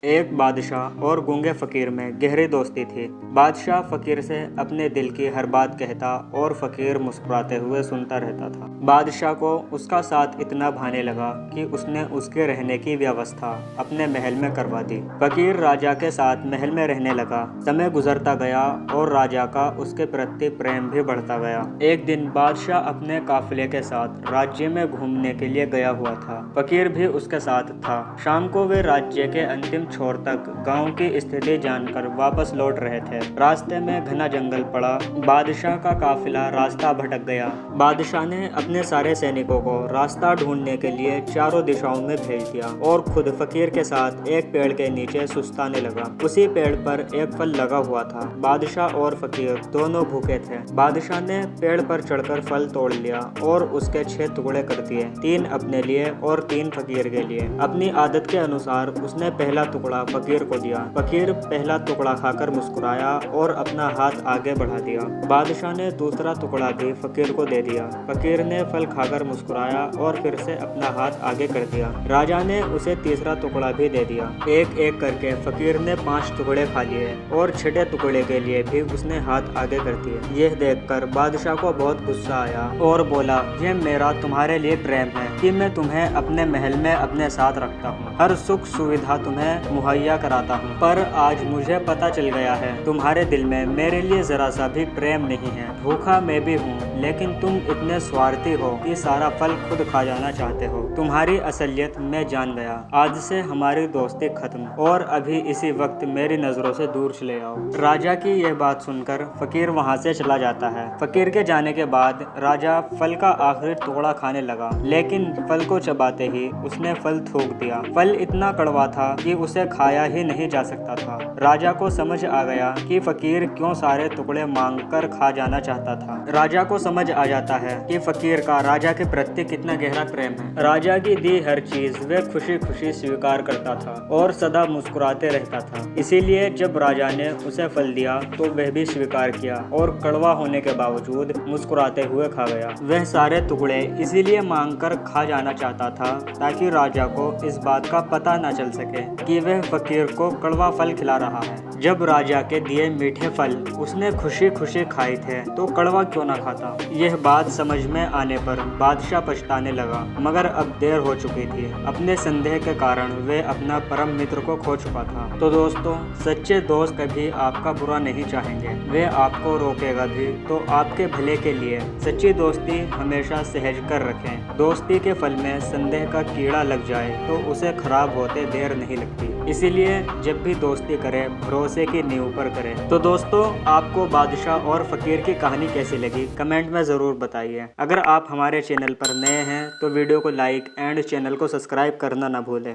एक बादशाह और गूंगे फकीर में गहरी दोस्ती थी। बादशाह फकीर से अपने दिल की हर बात कहता और फकीर मुस्कुराते हुए सुनता रहता था। बादशाह को उसका साथ इतना भाने लगा कि उसने उसके रहने की व्यवस्था अपने महल में करवा दी। फकीर राजा के साथ महल में रहने लगा। समय गुजरता गया और राजा का उसके प्रति प्रेम भी बढ़ता गया। एक दिन बादशाह अपने काफिले के साथ राज्य में घूमने के लिए गया हुआ था। फकीर भी उसके साथ था। शाम को वे राज्य के अंतिम छोर तक गांव की स्थिति जानकर वापस लौट रहे थे। रास्ते में घना जंगल पड़ा। बादशाह का काफिला रास्ता भटक गया। बादशाह ने अपने सारे सैनिकों को रास्ता ढूंढने के लिए चारों दिशाओं में भेज दिया और खुद फकीर के साथ एक पेड़ के नीचे सुस्ताने लगा। उसी पेड़ पर एक फल लगा हुआ था। बादशाह और फकीर दोनों भूखे थे। बादशाह ने पेड़ पर चढ़कर फल तोड़ लिया और उसके 6 टुकड़े कर दिए, 3 अपने लिए और 3 फकीर के लिए। अपनी आदत के अनुसार उसने पहला टुकड़ा फकीर को दिया। फकीर पहला टुकड़ा खाकर मुस्कुराया और अपना हाथ आगे बढ़ा दिया। बादशाह ने दूसरा टुकड़ा भी फकीर को दे दिया। फकीर ने फल खाकर मुस्कुराया और फिर से अपना हाथ आगे कर दिया। राजा ने उसे तीसरा टुकड़ा भी दे दिया। एक एक करके फकीर ने 5 टुकड़े खा लिए और 6ठे टुकड़े के लिए भी उसने हाथ आगे कर दिए। यह देखकर बादशाह को बहुत गुस्सा आया और बोला, यह मेरा तुम्हारे लिए प्रेम है कि मैं तुम्हें अपने महल में अपने साथ रखता हूँ, हर सुख सुविधा तुम्हें मुहैया कराता हूँ, पर आज मुझे पता चल गया है तुम्हारे दिल में मेरे लिए जरा सा भी प्रेम नहीं है। भूखा मैं भी हूँ, लेकिन तुम इतने स्वार्थी हो कि सारा फल खुद खा जाना चाहते हो। तुम्हारी असलियत मैं जान गया। आज से हमारी दोस्ती खत्म और अभी इसी वक्त मेरी नजरों से दूर चले आओ। राजा की यह बात सुनकर फकीर वहाँ से चला जाता है। फकीर के जाने के बाद राजा फल का आखिरी टुकड़ा खाने लगा, लेकिन फल को चबाते ही उसने फल थूक दिया। फल इतना कड़वा था कि उसे खाया ही नहीं जा सकता था। राजा को समझ आ गया कि फकीर क्यों सारे टुकड़े मांगकर खा जाना चाहता था। राजा को समझ आ जाता है कि फकीर का राजा के प्रति कितना गहरा प्रेम है। राजा की दी हर चीज वे खुशी खुशी स्वीकार करता था और सदा मुस्कुराते रहता था। इसीलिए जब राजा ने उसे फल दिया तो वह भी स्वीकार किया और कड़वा होने के बावजूद मुस्कुराते हुए खा गया। वह सारे टुकड़े इसीलिए मांगकर खा जाना चाहता था ताकि राजा को इस बात का पता न चल सके कि वह फकीर को कड़वा फल खिला रहा है। जब राजा के दिए मीठे फल उसने खुशी खुशी खाए थे तो कड़वा क्यों ना खाता। यह बात समझ में आने पर बादशाह पछताने लगा, मगर अब देर हो चुकी थी। अपने संदेह के कारण वे अपना परम मित्र को खो चुका था। तो दोस्तों, सच्चे दोस्त कभी आपका बुरा नहीं चाहेंगे, वे आपको रोकेगा भी तो आपके भले के लिए। सच्ची दोस्ती हमेशा सहज कर रखें। दोस्ती के फल में संदेह का कीड़ा लग जाए तो उसे खराब होते देर नहीं लगती। इसीलिए जब भी दोस्ती करें भरोसे की नींव पर करें। तो दोस्तों, आपको बादशाह और फकीर की कहानी कैसी लगी कमेंट में ज़रूर बताइए। अगर आप हमारे चैनल पर नए हैं तो वीडियो को लाइक एंड चैनल को सब्सक्राइब करना ना भूलें।